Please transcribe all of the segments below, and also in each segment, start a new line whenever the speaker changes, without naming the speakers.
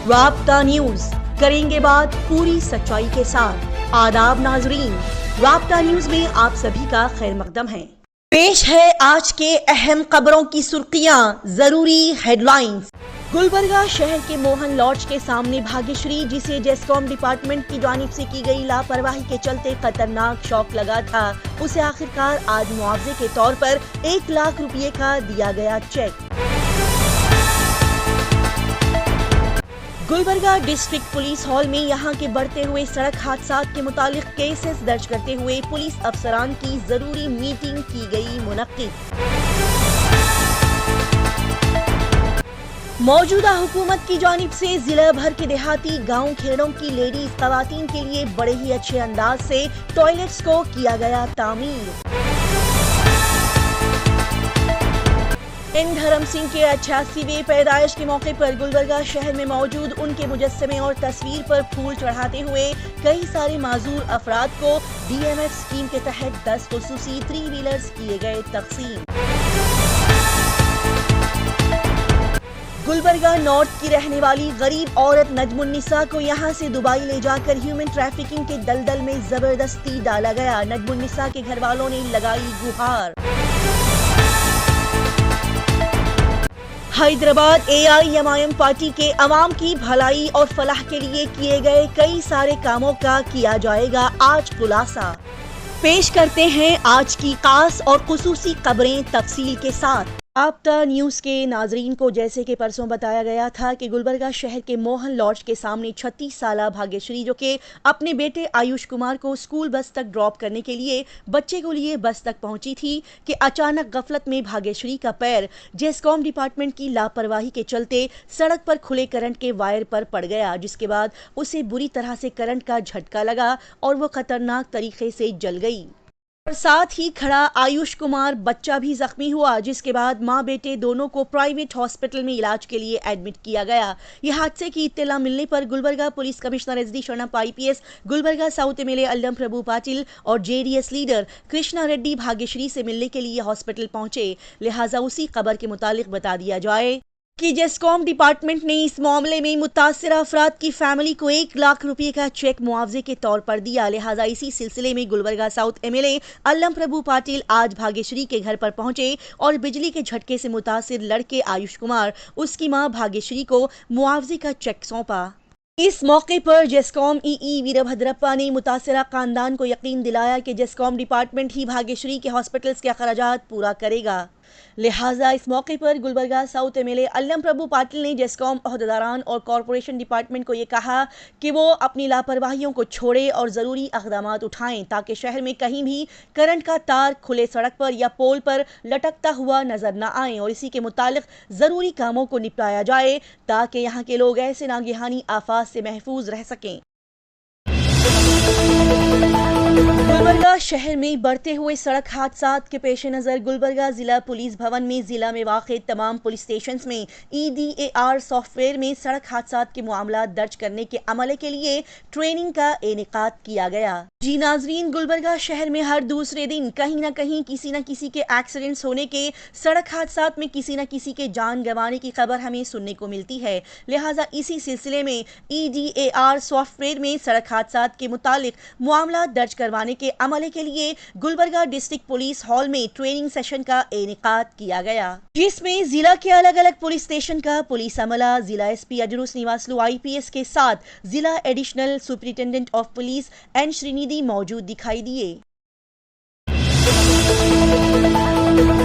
رابطہ نیوز کریں گے بات پوری سچائی کے ساتھ۔ آداب ناظرین، رابطہ نیوز میں آپ سبھی کا خیر مقدم ہے۔ پیش ہے آج کے اہم خبروں کی سرخیاں، ضروری ہیڈ لائنز۔ گلبرگہ شہر کے موہن لاڈج کے سامنے بھاگیشری، جسے جیسکام ڈپارٹمنٹ کی جانب سے کی گئی لاپرواہی کے چلتے خطرناک شاک لگا تھا، اسے آخرکار آج معاوضے کے طور پر 1 لاکھ روپے کا دیا گیا check. Gulbarga district police hall میں یہاں کے بڑھتے ہوئے سڑک حادثات کے متعلق کیسز درج کرتے ہوئے پولیس افسران کی ضروری میٹنگ کی گئی منعقد۔ موجودہ حکومت کی جانب سے ضلع بھر کے دیہاتی گاؤں کھیڑوں کی لیڈیز خواتین کے لیے بڑے ہی اچھے انداز سے ٹوائلٹس کو کیا گیا تعمیر۔ ان دھرم سنگھ کے 88ویں پیدائش کے موقع پر گلبرگہ شہر میں موجود ان کے مجسمے اور تصویر پر پھول چڑھاتے ہوئے کئی سارے معذور افراد کو DMF اسکیم کے تحت 10 خصوصی 3 ویلرز کیے گئے تقسیم۔ گلبرگہ نارتھ کی رہنے والی غریب عورت نجم النساء کو یہاں سے دبئی لے جا کر ہیومن ٹریفکنگ کے دلدل میں زبردستی ڈالا گیا، نجم النساء کے گھر والوں نے لگائی گہار۔ حیدرآباد AIMIM پارٹی کے عوام کی بھلائی اور فلاح کے لیے کیے گئے کئی سارے کاموں کا کیا جائے گا آج خلاصہ۔ پیش کرتے ہیں آج کی خاص اور خصوصی خبریں تفصیل کے ساتھ۔ رابطہ نیوز کے ناظرین کو جیسے کہ پرسوں بتایا گیا تھا کہ گلبرگہ شہر کے موہن لاڈج کے سامنے 36 سالہ بھاگیشری، جو کہ اپنے بیٹے آیوش کمار کو اسکول بس تک ڈراپ کرنے کے لیے بچے کو لیے بس تک پہنچی تھی کہ اچانک غفلت میں بھاگیشری کا پیر جیسکام ڈپارٹمنٹ کی لاپرواہی کے چلتے سڑک پر کھلے کرنٹ کے وائر پر پڑ گیا، جس کے بعد اسے بری طرح سے کرنٹ کا جھٹکا لگا اور وہ خطرناک طریقے سے جل گئی اور ساتھ ہی کھڑا آیوش کمار بچہ بھی زخمی ہوا، جس کے بعد ماں بیٹے دونوں کو پرائیویٹ ہاسپٹل میں علاج کے لیے ایڈمٹ کیا گیا۔ یہ حادثے کی اطلاع ملنے پر Gulbarga police commissioner SD Sharanappa IPS، Gulbarga south MLA Allam Prabhu Patil اور JDS لیڈر کرشنا ریڈی بھاگیشری سے ملنے کے لیے ہاسپٹل پہنچے، لہٰذا اسی خبر کے متعلق بتا دیا جائے کہ جیسکام ڈپارٹمنٹ نے اس معاملے میں متاثرہ افراد کی فیملی کو 1 لاکھ روپے کا چیک معاوضے کے طور پر دیا، لہٰذا اسی سلسلے میں گلبرگہ ساؤتھ MLA الم پربھو پاٹل آج بھاگیشری کے گھر پر پہنچے اور بجلی کے جھٹکے سے متاثر لڑکے آیوش کمار اس کی ماں بھاگیشری کو معاوضے کا چیک سونپا۔ اس موقع پر جیسکام EE ویربھدرپا نے متاثرہ خاندان کو یقین دلایا کہ جیسکام ڈپارٹمنٹ ہی بھاگیشری کے ہاسپٹلز کے اخراجات پورا کرے گا، لہٰذا اس موقع پر گلبرگہ ساؤتھ MLA الم پربھو پاٹل نے جیسکام عہدیداران اور کارپوریشن ڈپارٹمنٹ کو یہ کہا کہ وہ اپنی لاپرواہیوں کو چھوڑے اور ضروری اقدامات اٹھائیں تاکہ شہر میں کہیں بھی کرنٹ کا تار کھلے سڑک پر یا پول پر لٹکتا ہوا نظر نہ آئے اور اسی کے متعلق ضروری کاموں کو نپٹایا جائے تاکہ یہاں کے لوگ ایسے ناگہانی آفات سے محفوظ رہ سکیں۔ گلبرگہ شہر میں بڑھتے ہوئے سڑک حادثات کے پیش نظر گلبرگہ ضلع پولیس بھون میں ضلع میں واقع تمام پولیس اسٹیشنز میں EDAR سافٹ ویئر میں سڑک حادثات کے معاملات درج کرنے کے عملے کے لیے ٹریننگ کا انعقاد کیا گیا۔ جی ناظرین، گلبرگہ شہر میں ہر دوسرے دن کہیں نہ کسی کے ایکسیڈنٹس ہونے کے، سڑک حادثات میں کسی نہ کسی کے جان گنوانے کی خبر ہمیں سننے کو ملتی ہے، لہٰذا اسی سلسلے میں EDAR سافٹ ویئر میں سڑک حادثات کے متعلق معاملات درج کروانے کے عملے کے لیے گلبرگہ ڈسٹرکٹ پولیس ہال میں ٹریننگ سیشن کا انعقاد کیا گیا، جس میں ضلع کے الگ الگ پولیس اسٹیشن کا پولیس عملہ، ضلع SP اجرو سنیواسلو IPS کے ساتھ ضلع additional superintendent of police N شرینیدی موجود دکھائی دیے۔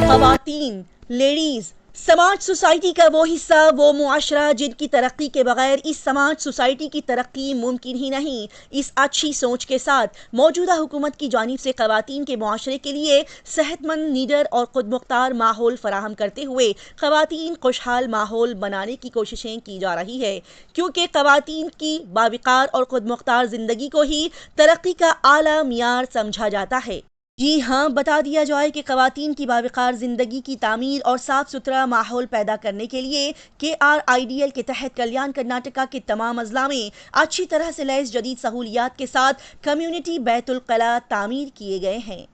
خواتین، لیڈیز، سماج سوسائٹی کا وہ حصہ، وہ معاشرہ جن کی ترقی کے بغیر اس سماج سوسائٹی کی ترقی ممکن ہی نہیں۔ اس اچھی سوچ کے ساتھ موجودہ حکومت کی جانب سے خواتین کے معاشرے کے لیے صحت مند، نیڈر اور خود مختار ماحول فراہم کرتے ہوئے خواتین خوشحال ماحول بنانے کی کوششیں کی جا رہی ہے، کیونکہ خواتین کی باوقار اور خود مختار زندگی کو ہی ترقی کا اعلیٰ معیار سمجھا جاتا ہے۔ جی ہاں، بتا دیا جائے کہ خواتین کی باوقار زندگی کی تعمیر اور صاف ستھرا ماحول پیدا کرنے کے لیے KRIDL کے تحت کلیان کرناٹکا کے تمام اضلاع میں اچھی طرح سے لیس جدید سہولیات کے ساتھ کمیونٹی بیت الخلاء تعمیر کیے گئے ہیں۔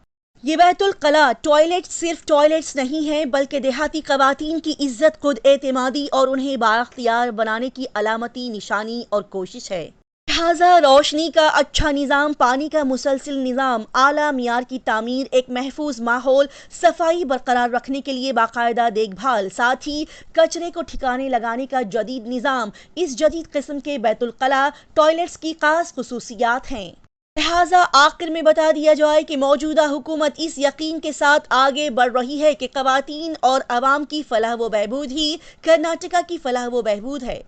یہ بیت الخلا ٹوائلٹ صرف ٹوائلٹس نہیں ہیں بلکہ دیہاتی خواتین کی عزت، خود اعتمادی اور انہیں بااختیار بنانے کی علامتی نشانی اور کوشش ہے۔ لہٰذا روشنی کا اچھا نظام، پانی کا مسلسل نظام، اعلیٰ معیار کی تعمیر، ایک محفوظ ماحول، صفائی برقرار رکھنے کے لیے باقاعدہ دیکھ بھال، ساتھ ہی کچرے کو ٹھکانے لگانے کا جدید نظام، اس جدید قسم کے بیت الخلا ٹوائلٹس کی خاص خصوصیات ہیں۔ لہٰذا آخر میں بتا دیا جائے کہ موجودہ حکومت اس یقین کے ساتھ آگے بڑھ رہی ہے کہ خواتین اور عوام کی فلاح و بہبود ہی کرناٹکا کی فلاح و بہبود ہے۔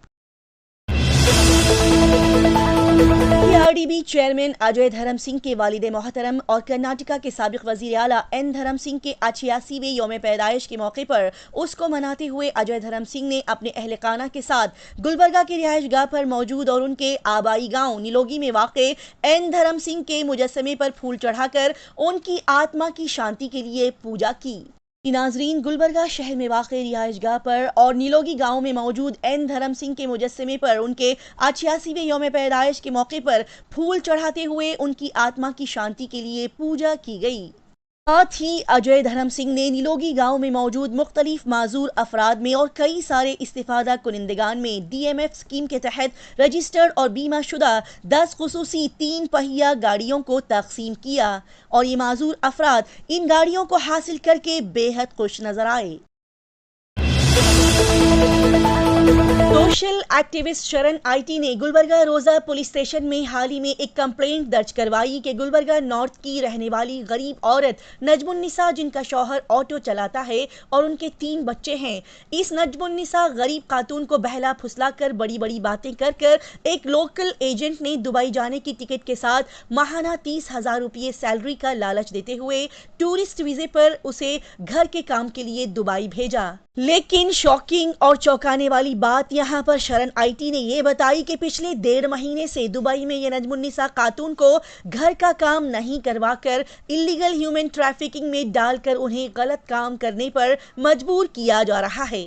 آر ڈی بی چیئرمین اجے دھرم سنگھ کے والد محترم اور کرناٹکا کے سابق وزیر اعلیٰ این دھرم سنگھ کے 88ویں یوم پیدائش کے موقع پر اس کو مناتے ہوئے اجے دھرم سنگھ نے اپنے اہل خانہ کے ساتھ گلبرگہ کی رہائش گاہ پر موجود اور ان کے آبائی گاؤں نیلوگی میں واقع این دھرم سنگھ کے مجسمے پر پھول چڑھا کر ان کی آتما کی شانتی کے لیے پوجا کی۔ ناظرین، گلبرگہ شہر میں واقع رہائش گاہ پر اور نیلوگی گاؤں میں موجود این دھرم سنگھ کے مجسمے پر ان کے 88ویں یوم پیدائش کے موقع پر پھول چڑھاتے ہوئے ان کی آتما کی شانتی کے لیے پوجا کی گئی۔ ساتھ ہی اجے دھرم سنگھ نے نیلوگی گاؤں میں موجود مختلف معذور افراد میں اور کئی سارے استفادہ کنندگان میں ڈی ایم ایف اسکیم کے تحت رجسٹرڈ اور بیمہ شدہ 10 خصوصی 3 پہیہ گاڑیوں کو تقسیم کیا اور یہ معذور افراد ان گاڑیوں کو حاصل کر کے بے حد خوش نظر آئے۔ Social activist Sharan I T نے گلبرگہ روزہ پولیس اسٹیشن میں حال ہی میں ایک کمپلینٹ درج کروائی کہ گلبرگہ نارتھ کی رہنے والی غریب عورت نجم النساء، جن کا شوہر آٹو چلاتا ہے اور ان کے 3 بچے ہیں، اس نجم النساء غریب خاتون کو بہلا پھسلا کر بڑی بڑی باتیں کر ایک لوکل ایجنٹ نے دبئی جانے کی ٹکٹ کے ساتھ ماہانہ 30,000 روپے سیلری کا لالچ دیتے ہوئے ٹورسٹ ویزے پر اسے گھر کے کام کے لیے دبئی بھیجا۔ لیکن شاکنگ اور چونکانے والی بات یہاں پر شرن آئی ٹی نے یہ بتائی کہ پچھلے 1.5 مہینے سے دبئی میں یہ نجم النساء خاتون کو گھر کا کام نہیں کروا کر اللیگل ہیومن ٹریفکنگ میں ڈال کر انہیں غلط کام کرنے پر مجبور کیا جا رہا ہے۔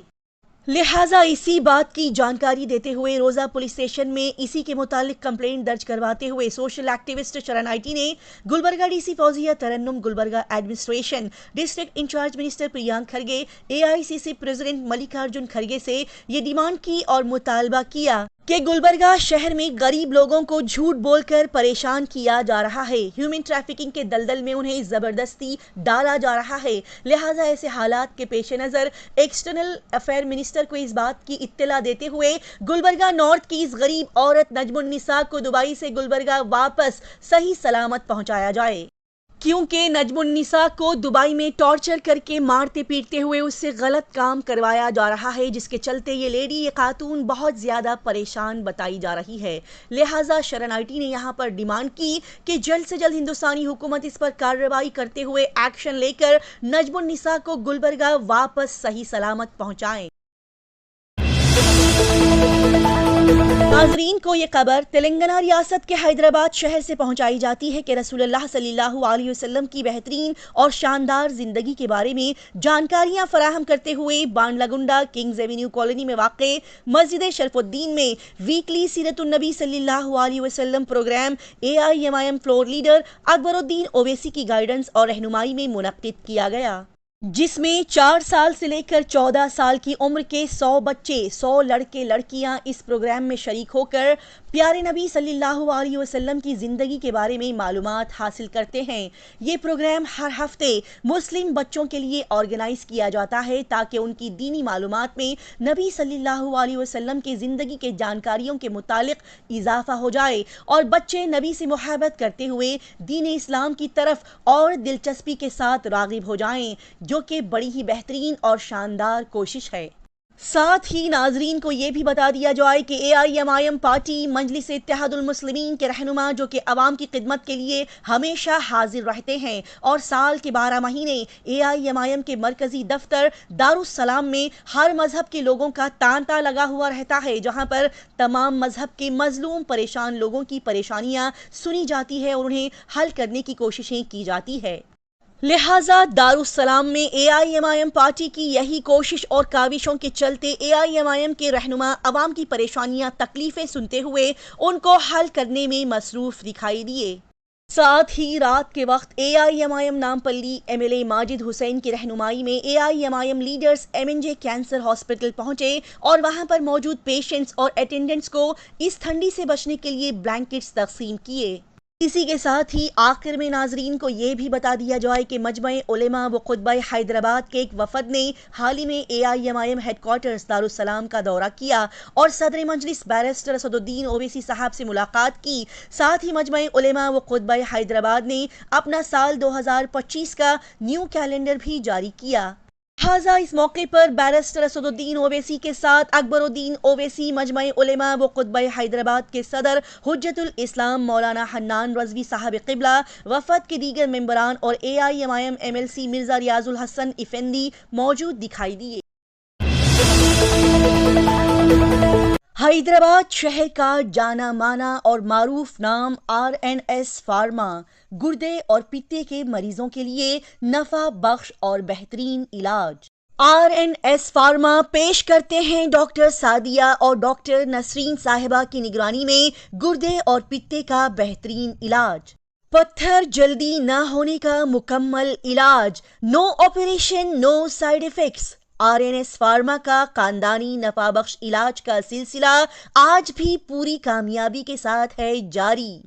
لہٰذا اسی بات کی جانکاری دیتے ہوئے روزہ پولیس اسٹیشن میں اسی کے متعلق کمپلینٹ درج کرواتے ہوئے social activist Sharan I T نے Gulbarga D C Fauzia Tarannum, Gulbarga administration, district incharge minister Priyank Kharge, A I C C president Mallikarjun Kharge سے یہ ڈیمانڈ کی اور مطالبہ کیا کہ گلبرگہ شہر میں غریب لوگوں کو جھوٹ بول کر پریشان کیا جا رہا ہے، ہیومن ٹریفکنگ کے دلدل میں انہیں زبردستی ڈالا جا رہا ہے۔ لہٰذا ایسے حالات کے پیش نظر ایکسٹرنل افیئر منسٹر کو اس بات کی اطلاع دیتے ہوئے گلبرگہ نارتھ کی اس غریب عورت نجم النساء کو دبئی سے گلبرگہ واپس صحیح سلامت پہنچایا جائے، کیونکہ نجم النساء کو دبئی میں ٹارچر کر کے مارتے پیٹتے ہوئے اس سے غلط کام کروایا جا رہا ہے، جس کے چلتے یہ خاتون بہت زیادہ پریشان بتائی جا رہی ہے۔ لہٰذا شرن آئی ٹی نے یہاں پر ڈیمانڈ کی کہ جلد سے جلد ہندوستانی حکومت اس پر کارروائی کرتے ہوئے ایکشن لے کر نجم النساء کو گلبرگہ واپس صحیح سلامت پہنچائیں۔ ناظرین کو یہ خبر تلنگانہ ریاست کے حیدرآباد شہر سے پہنچائی جاتی ہے کہ رسول اللہ صلی اللہ علیہ وسلم کی بہترین اور شاندار زندگی کے بارے میں جانکاریاں فراہم کرتے ہوئے بانڈلگنڈا کنگز ایونیو کالونی میں واقع مسجد شرف الدین میں ویکلی سیرت النبی صلی اللہ علیہ وسلم پروگرام AIMIM فلور لیڈر اکبر الدین اویسی کی گائیڈنس اور رہنمائی میں منعقد کیا گیا، جس میں 4 سال سے لے کر 14 سال کی عمر کے 100 بچے، 100 لڑکے لڑکیاں اس پروگرام میں شریک ہو کر پیارے نبی صلی اللہ علیہ وسلم کی زندگی کے بارے میں معلومات حاصل کرتے ہیں۔ یہ پروگرام ہر ہفتے مسلم بچوں کے لیے آرگنائز کیا جاتا ہے تاکہ ان کی دینی معلومات میں نبی صلی اللہ علیہ وسلم کی زندگی کے جانکاریوں کے متعلق اضافہ ہو جائے اور بچے نبی سے محبت کرتے ہوئے دین اسلام کی طرف اور دلچسپی کے ساتھ راغب ہو جائیں، جو کہ بڑی ہی بہترین اور شاندار کوشش ہے۔ ساتھ ہی ناظرین کو یہ بھی بتا دیا جائے کہ AIMIM پارٹی مجلس اتحاد المسلمین کے رہنما، جو کہ عوام کی خدمت کے لیے ہمیشہ حاضر رہتے ہیں اور سال کے 12 مہینے AIMIM کے مرکزی دفتر دارالسلام میں ہر مذہب کے لوگوں کا تانتا لگا ہوا رہتا ہے، جہاں پر تمام مذہب کے مظلوم پریشان لوگوں کی پریشانیاں سنی جاتی ہے اور انہیں حل کرنے کی کوششیں کی جاتی ہے۔ لہٰذا دارالسلام میں AIMIM پارٹی کی یہی کوشش اور کاوشوں کے چلتے AIMIM کے رہنما عوام کی پریشانیاں، تکلیفیں سنتے ہوئے ان کو حل کرنے میں مصروف دکھائی دیے۔ ساتھ ہی رات کے وقت AIMIM نامپلی MLA ماجد حسین کی رہنمائی میں AIMIM leaders MNJ cancer hospital پہنچے اور وہاں پر موجود پیشنٹس اور اٹینڈنٹس کو اس ٹھنڈی سے بچنے کے لیے بلینکٹس تقسیم کیے۔ اسی کے ساتھ ہی آخر میں ناظرین کو یہ بھی بتا دیا جائے کہ مجمع علماء و خطبہ حیدرآباد کے ایک وفد نے حال ہی میں AIMIM ہیڈ کوارٹرز دارالسلام کا دورہ کیا اور صدر مجلس بیرسٹر اسد الدین اویسی صاحب سے ملاقات کی۔ ساتھ ہی مجمع علماء و خطبہ حیدرآباد نے اپنا سال 2025 کا نیو کیلنڈر بھی جاری کیا۔ لہٰذا اس موقع پر بیرسٹر اسد الدین اویسی کے ساتھ اکبر الدین اویسی، مجمع علماء و خطبہ حیدرآباد کے صدر حجت الاسلام مولانا حنان رضوی صاحب قبلہ، وفد کے دیگر ممبران اور AIMIM MLC مرزا ریاض الحسن افندی موجود دکھائی دیے۔ حیدرآباد شہر کا جانا مانا اور معروف نام RNS فارما گردے اور پتے کے مریضوں کے لیے نفع بخش اور بہترین علاج۔ RNS فارما پیش کرتے ہیں ڈاکٹر سعدیہ اور ڈاکٹر نسرین صاحبہ کی نگرانی میں گردے اور پتے کا بہترین علاج، پتھر جلدی نہ ہونے کا مکمل علاج، نو آپریشن نو سائیڈ ایفیکٹس۔ RNS فارما کا خاندانی نفع بخش علاج کا سلسلہ آج بھی پوری کامیابی کے ساتھ ہے جاری۔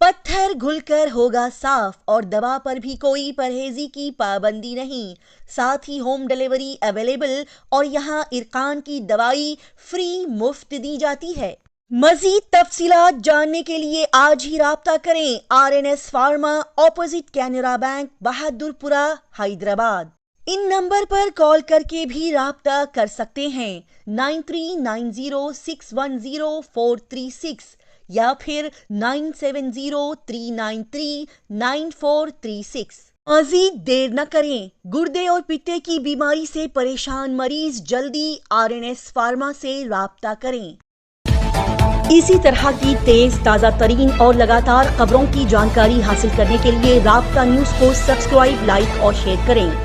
پتھر گھل کر ہوگا صاف اور دوا پر بھی کوئی پرہیزی کی پابندی نہیں، ساتھ ہی ہوم ڈیلیوری اویلیبل اور یہاں ارقان کی دوائی فری مفت دی جاتی ہے۔ مزید تفصیلات جاننے کے لیے آج ہی رابطہ کریں۔ RNS pharma, opposite Canara bank, Bahadurpura, Hyderabad. ان نمبر پر کال کر کے بھی رابطہ کر سکتے ہیں 9390610436 یا پھر 9703939436۔ مزید دیر نہ کریں، گردے اور پتے کی بیماری سے پریشان مریض جلدی RNS فارما سے رابطہ کریں۔ اسی طرح کی تیز تازہ ترین اور لگاتار خبروں کی جانکاری حاصل کرنے کے لیے رابطہ نیوز کو سبسکرائب، لائک اور شیئر کریں۔